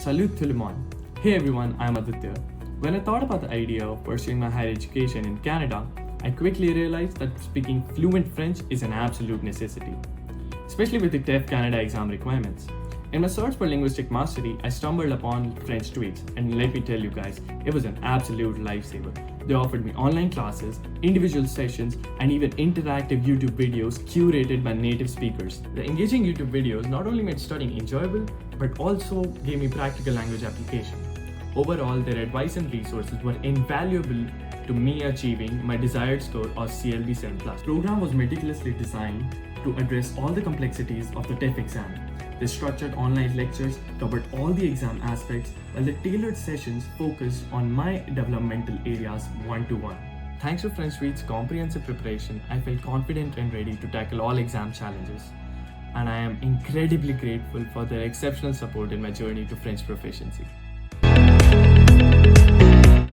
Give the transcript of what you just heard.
Salut tout le monde. Hey everyone, I'm Aditya. When I thought about the idea of pursuing my higher education in Canada, I quickly realized that speaking fluent French is an absolute necessity, especially with the TEF Canada exam requirements. In my search for linguistic mastery, I stumbled upon French tweaks, and let me tell you guys, it was an absolute lifesaver. They offered me online classes, individual sessions, and even interactive YouTube videos curated by native speakers. The engaging YouTube videos not only made studying enjoyable, but also gave me practical language application. Overall, their advice and resources were invaluable to me achieving my desired score of CLB 7+. The program was meticulously designed to address all the complexities of the TEF exam. The structured online lectures covered all the exam aspects, while the tailored sessions focused on my developmental areas one-to-one. Thanks to French Suite's comprehensive preparation, I felt confident and ready to tackle all exam challenges. And I am incredibly grateful for their exceptional support in my journey to French proficiency.